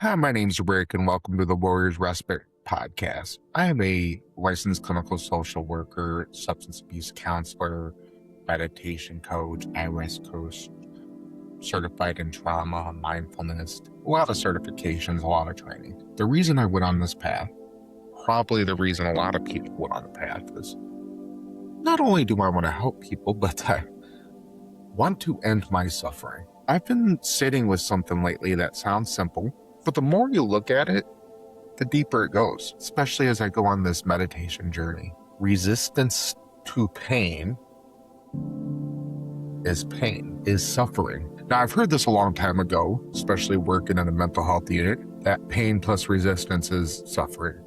Hi, my name's Rick, and welcome to the Warriors Respite podcast. I am a licensed clinical social worker, substance abuse counselor, meditation coach, IRS coach, certified in trauma, mindfulness, a lot of certifications, a lot of training. The reason I went on this path, probably the reason a lot of people went on the path, is not only do I want to help people, but I want to end my suffering. I've been sitting with something lately that sounds simple, but the more you look at it, the deeper it goes, especially as I go on this meditation journey. Resistance to pain, is suffering. Now, I've heard this a long time ago, especially working in a mental health unit, that pain plus resistance is suffering.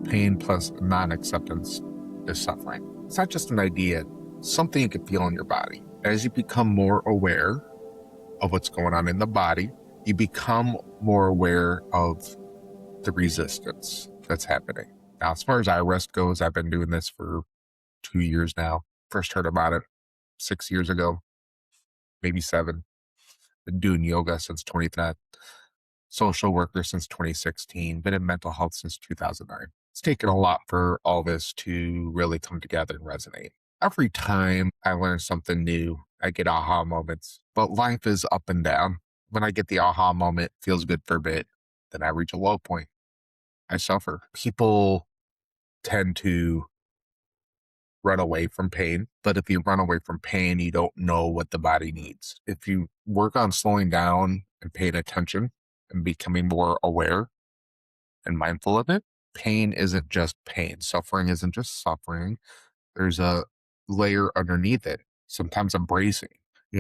Pain plus non-acceptance is suffering. It's not just an idea, it's something you can feel in your body. As you become more aware of what's going on in the body, you become more aware of the resistance that's happening. Now, as far as iRest goes, I've been doing this for 2 years now. First heard about it 6 years ago, maybe 7. Been doing yoga since 2010, social worker since 2016, been in mental health since 2009. It's taken a lot for all this to really come together and resonate. Every time I learn something new, I get aha moments, but life is up and down. When I get the aha moment, it feels good for a bit, then I reach a low point. I suffer. People tend to run away from pain, but if you run away from pain, you don't know what the body needs. If you work on slowing down and paying attention and becoming more aware and mindful of it, pain isn't just pain. Suffering isn't just suffering. There's a layer underneath it. Sometimes I'm bracing.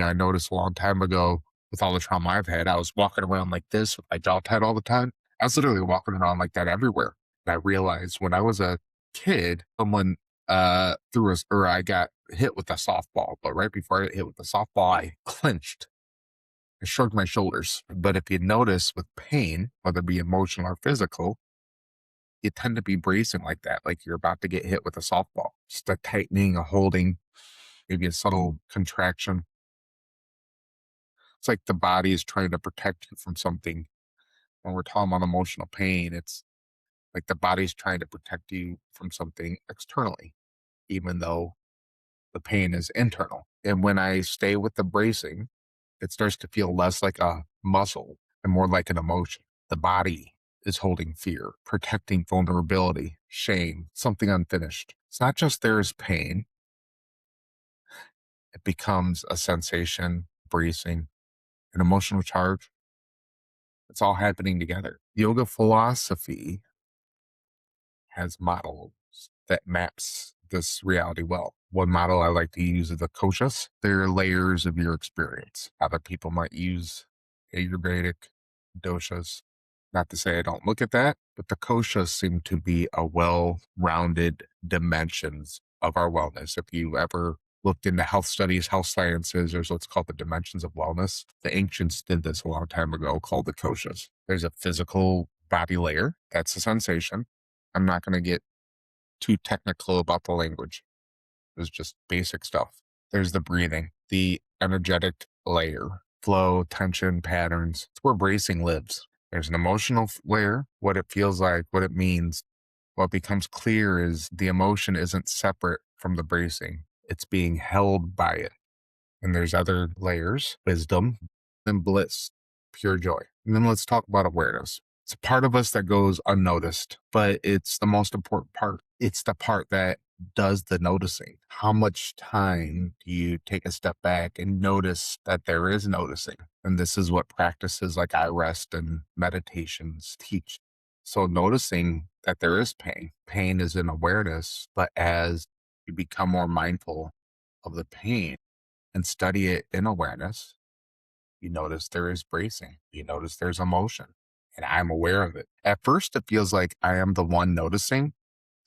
I noticed a long time ago with all the trauma I've had, I was walking around like this with my jaw tied all the time. I was literally walking around like that everywhere. And I realized when I was a kid, someone threw us, or I got hit with a softball. But right before I got hit with the softball, I clenched. I shrugged my shoulders. But if you notice with pain, whether it be emotional or physical, you tend to be bracing like that, like you're about to get hit with a softball. Just a tightening, a holding, maybe a subtle contraction. It's like the body is trying to protect you from something. When we're talking about emotional pain, it's like the body's trying to protect you from something externally, even though the pain is internal. And when I stay with the bracing, it starts to feel less like a muscle and more like an emotion. The body is holding fear, protecting vulnerability, shame, something unfinished. It's not just there's pain, it becomes a sensation, bracing, an emotional charge. It's all happening together. Yoga philosophy has models that maps this reality well. One model I like to use is the Koshas. They're layers of your experience. Other people might use Ayurvedic doshas. Not to say I don't look at that, but the koshas seem to be a well-rounded dimensions of our wellness. If you ever looked into health studies, health sciences, there's what's called the dimensions of wellness. The ancients did this a long time ago called the koshas. There's a physical body layer. That's a sensation. I'm not going to get too technical about the language. It's just basic stuff. There's the breathing, the energetic layer, flow, tension, patterns. It's where bracing lives. There's an emotional layer, what it feels like, what it means. What becomes clear is the emotion isn't separate from the bracing. It's being held by it. And there's other layers, wisdom and bliss, pure joy. And then let's talk about awareness. It's a part of us that goes unnoticed, but it's the most important part. It's the part that does the noticing. How much time do you take a step back and notice that there is noticing? And this is what practices like iRest and meditations teach. So noticing that there is pain. Pain is an awareness, but as you become more mindful of the pain and study it in awareness, you notice there is bracing. You notice there's emotion, and I'm aware of it. At first, it feels like I am the one noticing,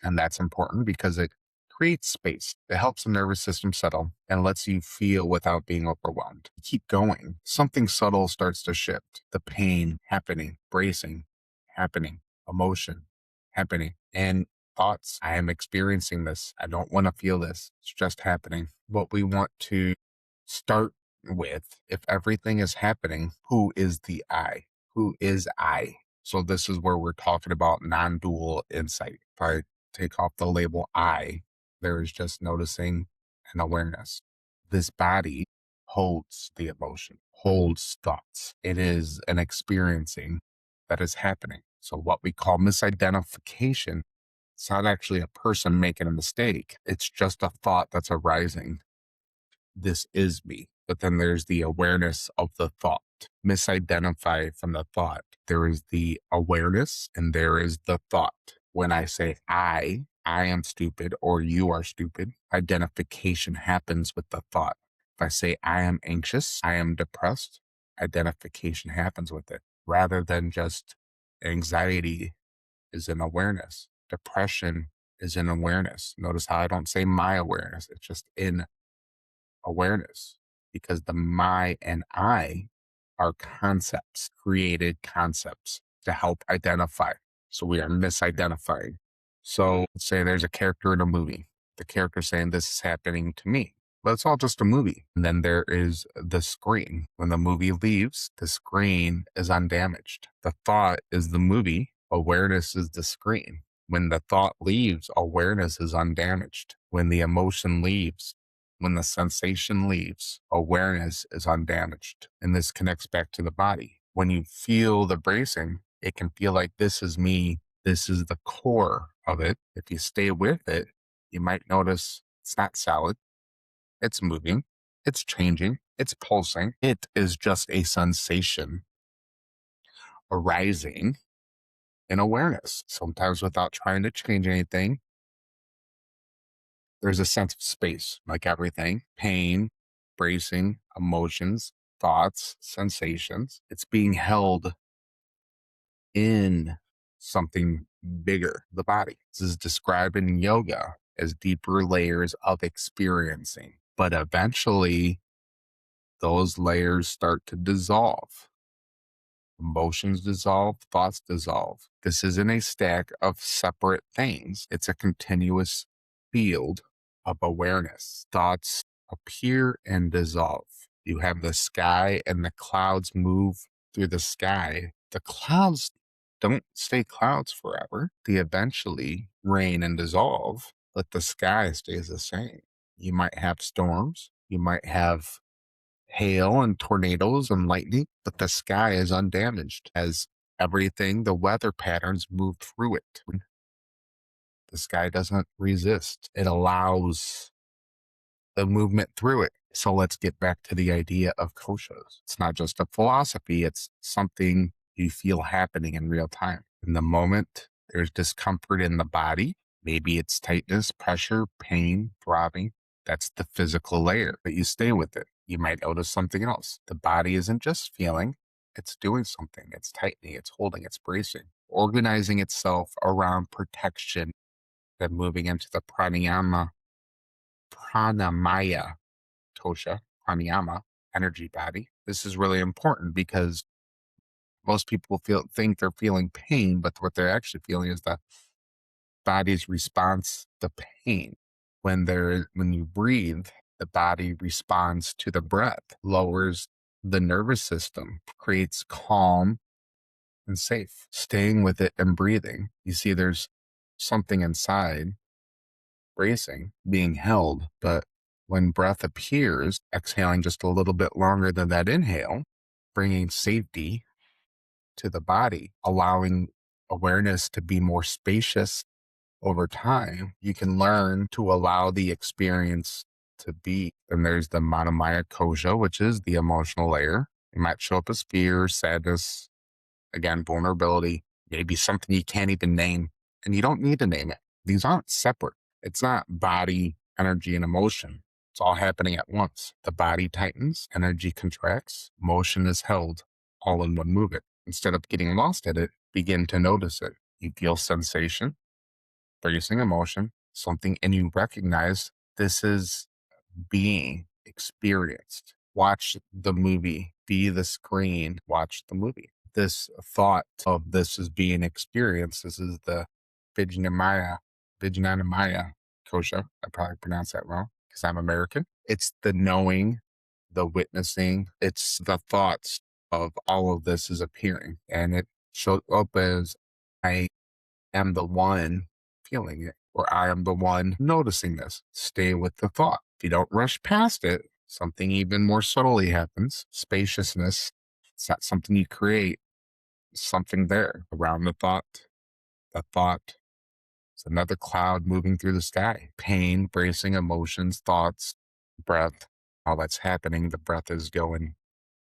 and that's important because it creates space. It helps the nervous system settle and lets you feel without being overwhelmed. You keep going. Something subtle starts to shift. The pain happening, bracing happening, emotion happening, and thoughts. I am experiencing this. I don't want to feel this. It's just happening. What we want to start with, if everything is happening, who is the I? Who is I? So this is where we're talking about non-dual insight. If I take off the label I, there is just noticing and awareness. This body holds the emotion, holds thoughts. It is an experiencing that is happening. So what we call misidentification, it's not actually a person making a mistake. It's just a thought that's arising. This is me. But then there's the awareness of the thought. Misidentify from the thought. There is the awareness and there is the thought. When I say I am stupid or you are stupid, identification happens with the thought. If I say I am anxious, I am depressed, identification happens with it rather than just anxiety is an awareness. Depression is an awareness. Notice how I don't say my awareness. It's just in awareness because the my and I are concepts, created concepts to help identify. So we are misidentifying. So let's say there's a character in a movie. The character saying this is happening to me. But it's all just a movie. And then there is the screen. When the movie leaves, the screen is undamaged. The thought is the movie. Awareness is the screen. When the thought leaves, awareness is undamaged. When the emotion leaves, when the sensation leaves, awareness is undamaged. And this connects back to the body. When you feel the bracing, it can feel like this is me. This is the core of it. If you stay with it, you might notice it's not solid. It's moving. It's changing. It's pulsing. It is just a sensation arising in awareness, sometimes without trying to change anything. There's a sense of space, like everything, pain, bracing, emotions, thoughts, sensations. It's being held in something bigger, the body. This is described in yoga as deeper layers of experiencing. But eventually, those layers start to dissolve. Emotions dissolve, thoughts dissolve. This isn't a stack of separate things. It's a continuous field of awareness. Thoughts appear and dissolve. You have the sky and the clouds move through the sky. The clouds don't stay clouds forever. They eventually rain and dissolve, but the sky stays the same. You might have storms. You might have hail and tornadoes and lightning, but the sky is undamaged as everything, the weather patterns move through it. The sky doesn't resist. It allows the movement through it. So let's get back to the idea of koshas. It's not just a philosophy. It's something you feel happening in real time. In the moment there's discomfort in the body, maybe it's tightness, pressure, pain, throbbing. That's the physical layer, but you stay with it. You might notice something else. The body isn't just feeling, it's doing something. It's tightening, it's holding, it's bracing, organizing itself around protection, then moving into the pranayama, tosha, pranayama, energy body. This is really important because most people think they're feeling pain, but what they're actually feeling is the body's response to pain. When you breathe, the body responds to the breath, lowers the nervous system, creates calm and safe. Staying with it and breathing. You see, there's something inside bracing, being held, but when breath appears, exhaling just a little bit longer than that inhale, bringing safety to the body, allowing awareness to be more spacious over time, you can learn to allow the experience to be. And there's the Asmitamaya kosha, which is the emotional layer. It might show up as fear, sadness, again, vulnerability, maybe something you can't even name. And you don't need to name it. These aren't separate. It's not body, energy, and emotion. It's all happening at once. The body tightens, energy contracts, motion is held all in one movement. Instead of getting lost at it, begin to notice it. You feel sensation, producing emotion, something, and you recognize this is being experienced. Watch the movie, be the screen, watch the movie. This thought of this is being experienced, this is the Vijnanamaya kosha. I probably pronounced that wrong because I'm American. It's the knowing, the witnessing, it's the thoughts of all of this is appearing. And it show up as I am the one feeling it, or I am the one noticing this. Stay with the thought. If you don't rush past it, something even more subtly happens. Spaciousness. It's not something you create, it's something there around the thought. The thought is another cloud moving through the sky. Pain, bracing emotions, thoughts, breath, all that's happening. The breath is going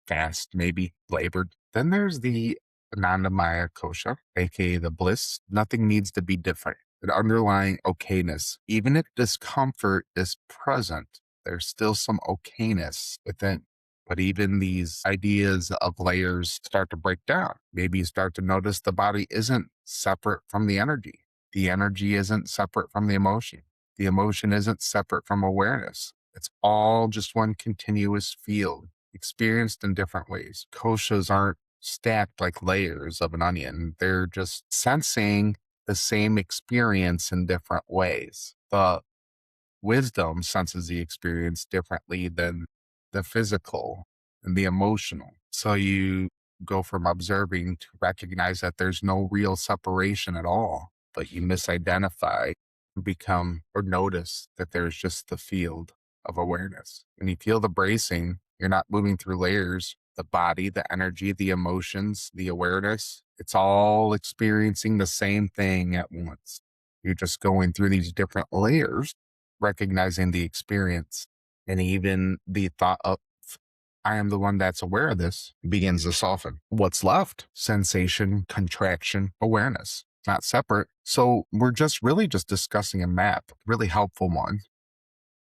fast, maybe labored. Then there's the Anandamaya Kosha, aka the bliss. Nothing needs to be different. An underlying okayness. Even if discomfort is present, there's still some okayness within. But even these ideas of layers start to break down. Maybe you start to notice the body isn't separate from the energy. The energy isn't separate from the emotion. The emotion isn't separate from awareness. It's all just one continuous field, experienced in different ways. Koshas aren't stacked like layers of an onion. They're just sensing the same experience in different ways. The wisdom senses the experience differently than the physical and the emotional. So you go from observing to recognize that there's no real separation at all, but you misidentify, become, or notice that there's just the field of awareness. When you feel the bracing, you're not moving through layers. The body, the energy, the emotions, the awareness, it's all experiencing the same thing at once. You're just going through these different layers, recognizing the experience, and even the thought of I am the one that's aware of this begins to soften. What's left? Sensation, contraction, awareness, not separate. So we're just really just discussing a map, really helpful one,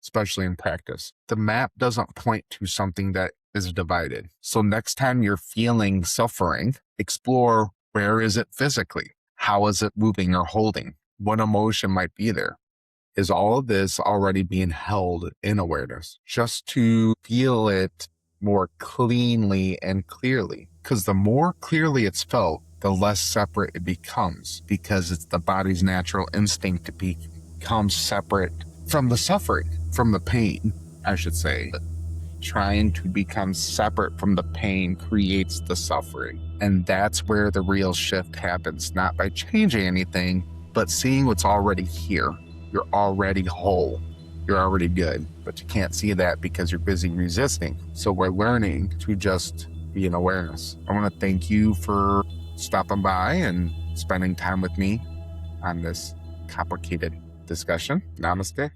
especially in practice. The map doesn't point to something that is divided. So next time you're feeling suffering, explore where is it physically? How is it moving or holding? What emotion might be there? Is all of this already being held in awareness just to feel it more cleanly and clearly? Because the more clearly it's felt, the less separate it becomes, because it's the body's natural instinct to become separate from the suffering, from the pain, I should say. Trying to become separate from the pain creates the suffering. And that's where the real shift happens, not by changing anything, but seeing what's already here. You're already whole. You're already good, but you can't see that because you're busy resisting. So we're learning to just be in awareness. I want to thank you for stopping by and spending time with me on this complicated discussion. Namaste.